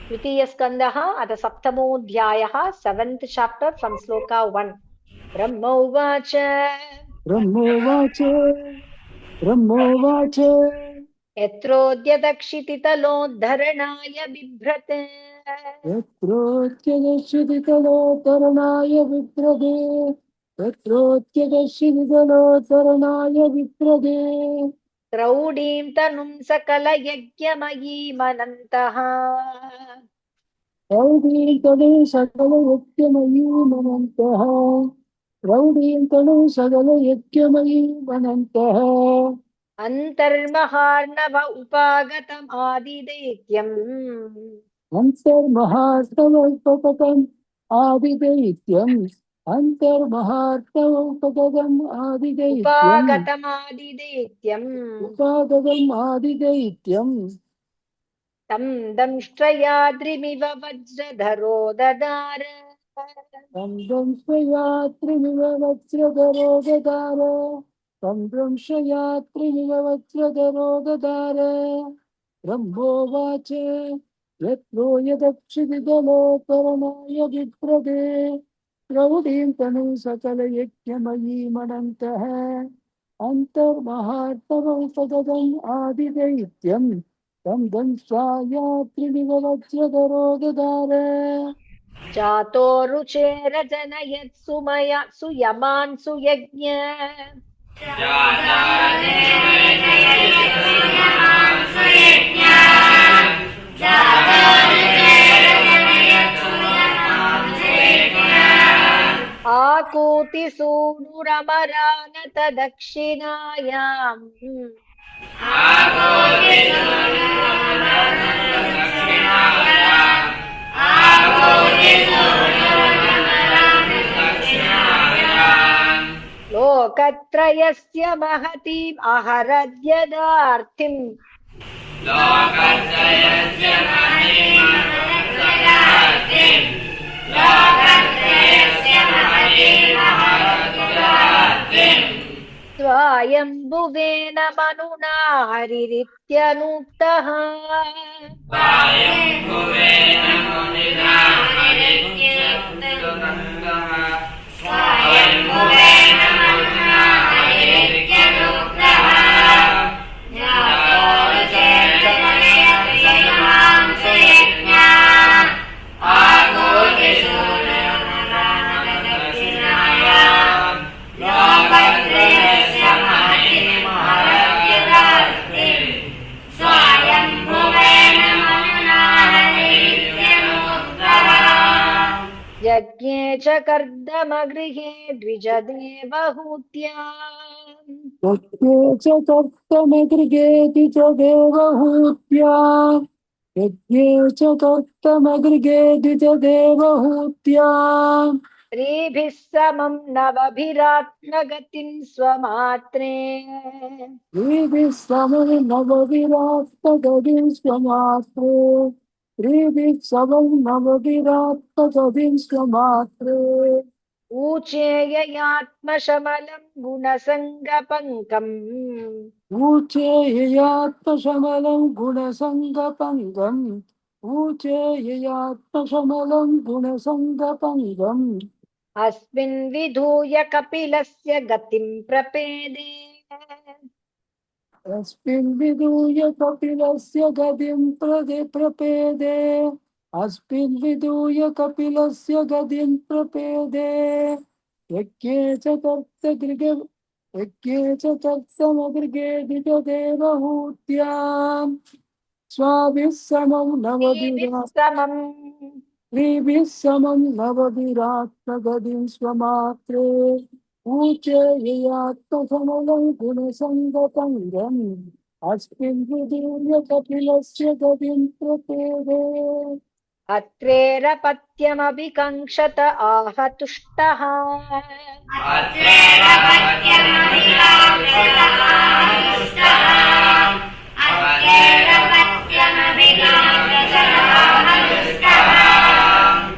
द्वितीयस्कन्धः अथ सप्तमोऽध्यायः 7th chapter from श्लोका 1 ब्रह्मोवाच ब्रह्मोवाच ब्रह्मोवाच यत्रोद्यदक्षितितलोद्धरणाय बिभ्रते यत्रोत्यगच्छितितलोत्तरणाय विप्रदे यत्रोत्यगच्छितितलोत्तरणाय विप्रदे क्रौडीं तनुं सकलयज्ञमयीमनन्तः रौडीं तनु सकलयज्ञमयी मनन्तः रौडीं तनु सकलयज्ञमयी मनन्तः अन्तर्महार्णव उपागतमादिदैत्यम् अन्तर्महार्तवोपगतम् आदिदैत्यम् अन्तर्महार्तवोपगतम् आदिदैत्यम् उपागतमादिदैत्यम् उपागतम् आदिदैत्यम् तं दंष्ट्रयाद्रिमिव वज्रधरो ददार तं स्वयात्रिमिव वज्रधरो ददार तं स्वयात्रिमिव वज्रधरो ददार ब्रह्मोवाच यत्रो यदक्षिदिदलोपरणाय विप्रदे प्रौढीं तनुं सकलयज्ञमयीमनन्तः अन्तर्महार्तवोपगतम् आदिदैत्यम् तं दंष्ट्रायात्रिमिव वज्रधरो ददार जातो रुचेरजनयत् सुमया सुयमान् सुयज्ञ आकूति सूनुरमरानत दक्षिणायाम् लोकत्रयस्य महतीम् अहरद्यदार्थिम् स्वायम्भुवेन मनुना हरिरित्यनूक्तः यज्ञे च कर्दमगृहे द्विजदेवहूत्या यज्ञे च कर्तमगृगेति च देवहूत्या यज्ञे च कर्तमगृगेति च देवहूत्या स्त्रीभिः समं नवभिरात्मगतिं स्वमात्रे श्रीभिः समं नवविरात्तगतिं स्वमात्रे श्रीभिः समं नवविरात्तगतिं स्वमात्रे ऊचेययात्मशमलं गुणसङ्गपङ्कम् ऊचेयात्मशमलं गुणसङ्गपङ्गम् ऊचेयात्मशमलं गुणसङ्गपङ्गम् अस्मिन् विधूय कपिलस्य गतिं प्रपेदे अस्मिन् विधूय कपिलस्य गतिं प्रपेदे अस्मिन् विधूय कपिलस्य गतिं प्रपेदे यज्ञे च कर्तगृगे यज्ञे च कर्तमगृगे द्विजदेवहूत्याम् स्वाभिः समं स्त्रीभिः नवविराट् समम् स्त्रीभिः समं नवविराट्मगतिं स्वमात्रे ऊचेयात्मसमलं गुणसङ्गपङ्गम् अस्मिन् विधूय कपिलस्य गतिं प्रपेदे अत्रेरपत्यमभिकङ्क्षत आह तुष्टः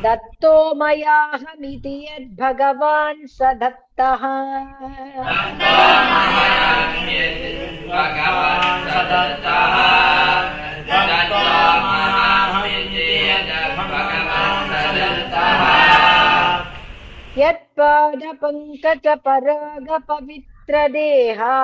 दत्तो मयाहमिति यद्भगवान् स दत्तः यत्पादपङ्कजपरागपवित्रदेहा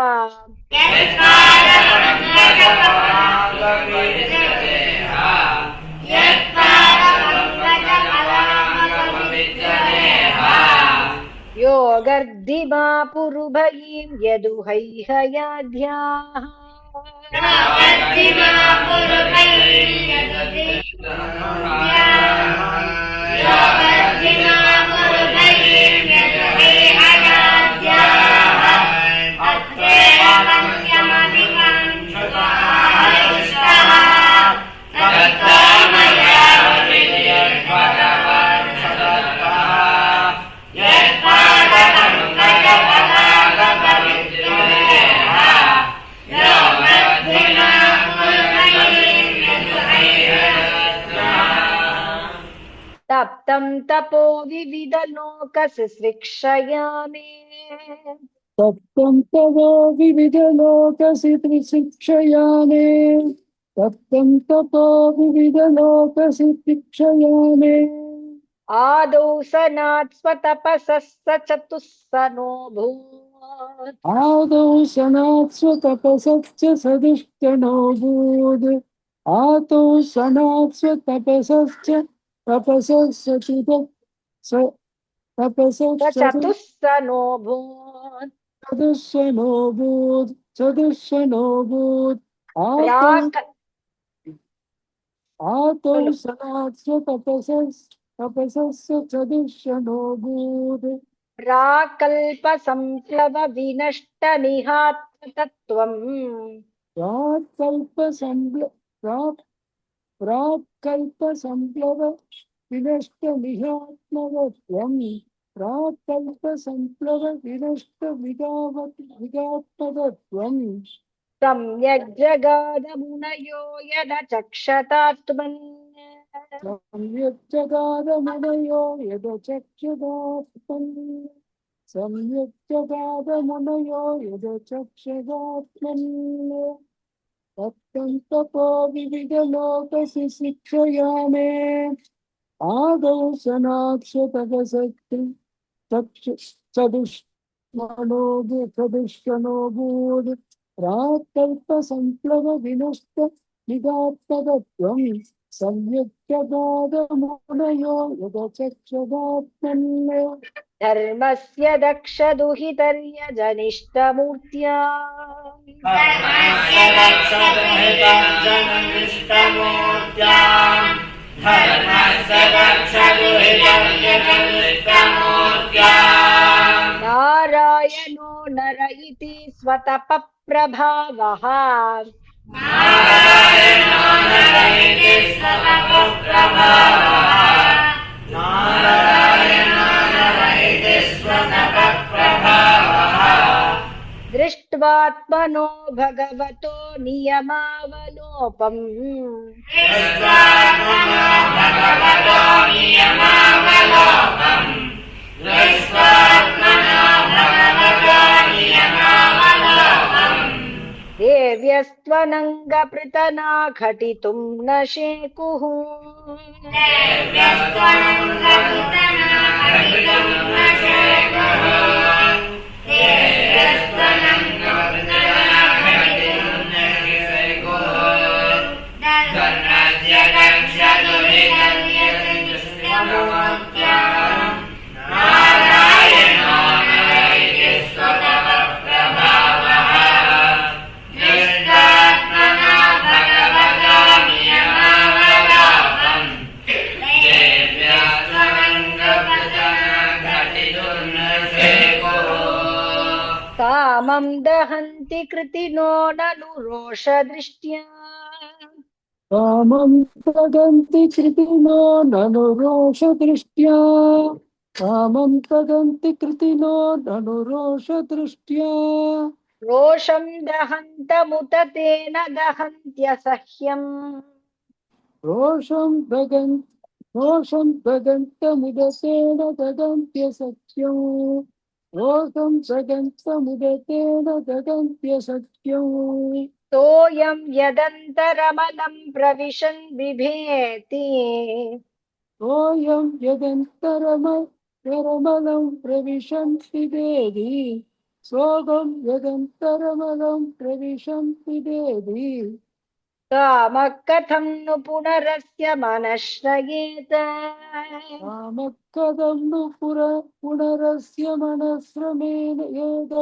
योगर्धिमा पुरुभयीं यदुहैहयाध्याः तप्तं तपो विविधलोकसुशिक्षयामि तप्तं तवो विविधलोकसि त्रिशिक्षयामे तप्तं तपो विविधलोकसि शिक्षयामे आदौ सनात् स्वतपसः स चतुस्सनोऽभूत् आदौ सनात् स्वतपसश्च सदुष्टनोऽभूत् आदौ सनात् स्वतपसश्च स चतुस्सनोऽभूत् चतुष्षणोऽभूत् प्राक् आतौ खलु सनात् तपसस्य चतुष्षणोऽभूत् प्राकल्पसंप्लवविनष्टनिहात्मतत्त्वम् प्राक्कल्पसम्प्लव विनष्टमिहात्मवत्वम् प्राक्कल्पसम्प्लव विगात्मतत्वम् सम्यग् जगादमुनयो यदचक्षतात्मन् सम्यक् जगादमुनयो यदचक्षदात्मन् तप्तं तपो विविधलोकसि शिक्षयामे आदौ सनात् चतुष्षणोऽभूत् प्राक्कल्पसम्प्लव विनष्ट निगात्तदत्वम् सम्यक् जगादमुनयो यदचक्षदात्मन् धर्मस्य दक्षदुहितर्यजनिष्ठमूर्त्या नारायणो नर इति स्वतपप्रभावः दृष्ट्वात्मनो भगवतो नियमावलोपम् देव्यस्त्वनङ्गपृतना घटितुं न शेकुः कामं दहन्ति कृतिनो ननु रोषदृष्ट्या कामं तदन्ति कृतिनो ननु रोषदृष्ट्या कामं तदन्ति कृतिनो ननु रोषदृष्ट्या रोषं दहन्तमुत तेन दहन्त्यसह्यम् रोषं दगन्तमुदतेन दगन्त्यसख्यम् रोषं दगन्तमुदतेन दगन्त्यसख्यम् सोऽयं यदन्तरमलं प्रविशन् बिभेति सोऽयं यदन्तरम यदन्तरमलं प्रविशन्ति देवी सोऽहं यदन्तरमलं प्रविशन्ति देवी कामः कथं नु पुनरस्य मनश्रयेत कामः कथं नु पुनरस्य मनस्रमेण येद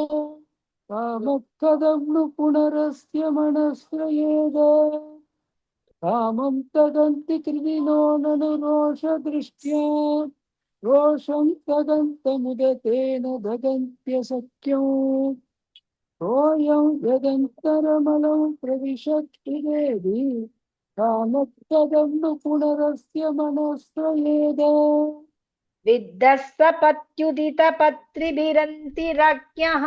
कामः कथं नु पुनरस्य मनस्रयेद कामं तदन्ति कृतिनो ननु रोषदृष्ट्या रोषं तदन्तमुदतेन ददन्त्यसख्यो सोऽयं यदन्तरमलं प्रविशति देवी कामः कथं नु पुनरस्य मनस्रयेद विद्धः सपत्युदितपत्रिभिरन्ति राज्ञः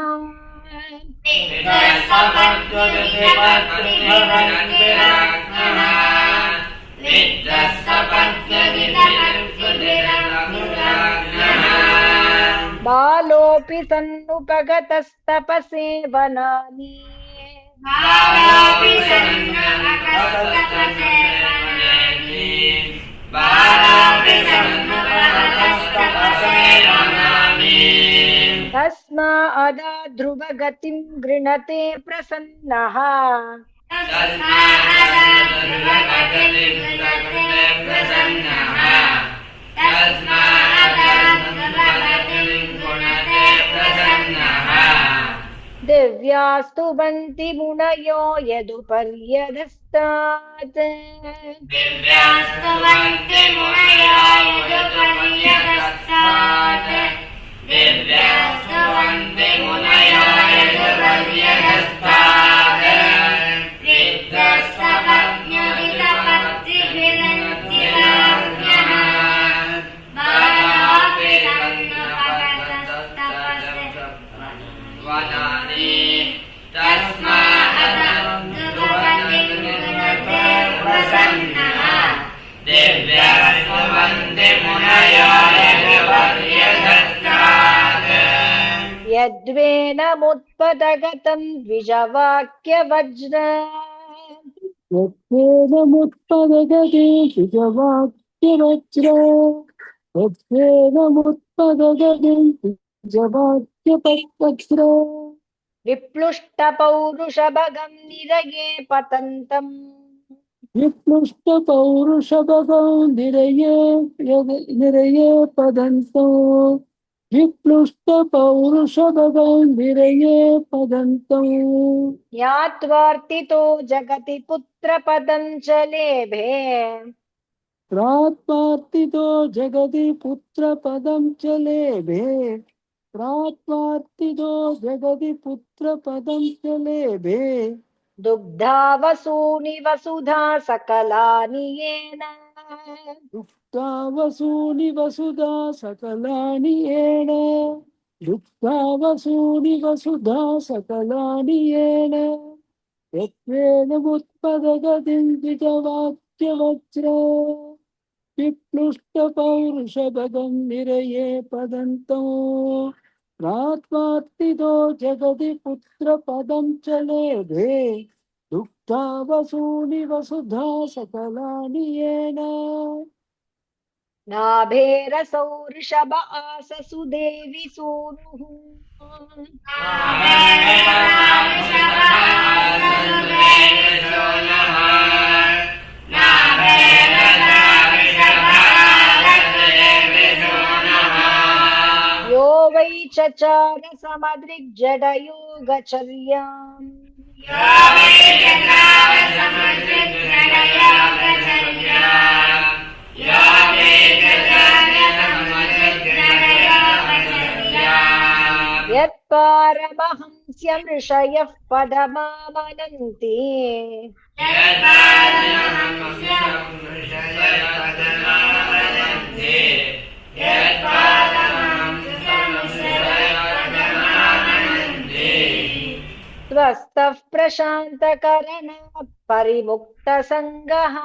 बालोऽपि सन्नुपगतस्तपसेवनानि तस्मादा ध्रुवगतिं गृणते प्रसन्नः दिव्यास्तु बन्ति मुनयो यदुपर्यदस्तात् यद्वेनमुत्पदगतं द्विजवाक्यवज्र यत्तेनमुत्पदगते द्विजवाक्यवज्र यत्तेनमुत्पदगते द्विजवाक्यवज्र विप्लुष्टपौरुषभगं निरये पतन्तम् विप्लुष्टपौरुषभगं निरये पदन्तो विप्लुष्टपौरुषभगं निरये पदन्तो ज्ञात्वार्तितो जगति पुत्रपदं च लेभे प्रात्मार्तितो जगति पुत्रपदं च लेभे प्रात्मार्तितो जगति पुत्रपदं च लेभे दुग्धा वसूनि वसुधा सकलानि येन दुःखा वसूनि वसुधा सकलानि येन दुःखा वसूनि वसुधा सकलानि येन यत्वेनमुत्पदगतिं द्विजवाक्यवज्र विप्लुष्टपौरुषभगं निरये पदन्तो प्रात्मार्तितो जगति पुत्रपदं च लेभे दुःखा वसूनि वसुधा सकलानि येन नाभेरसौ ऋषभ आससु देवि सूनुः यो वै चचार समदृग्जडयोगचर्याम् यत्पारमहंस्यं ऋषयः पदमामनन्ति स्वस्थः प्रशान्तकरणः परिमुक्तसङ्गः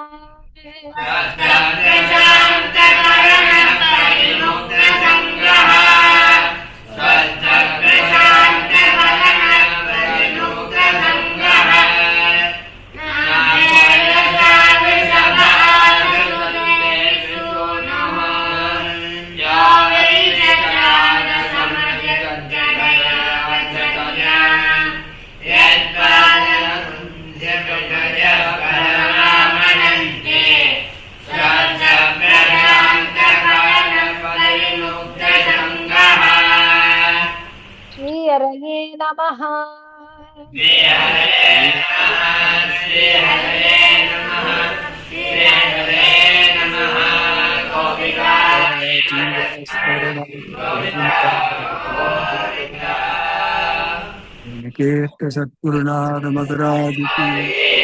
श्रीहरये नमः। सत्पुरुनाथ मकराज की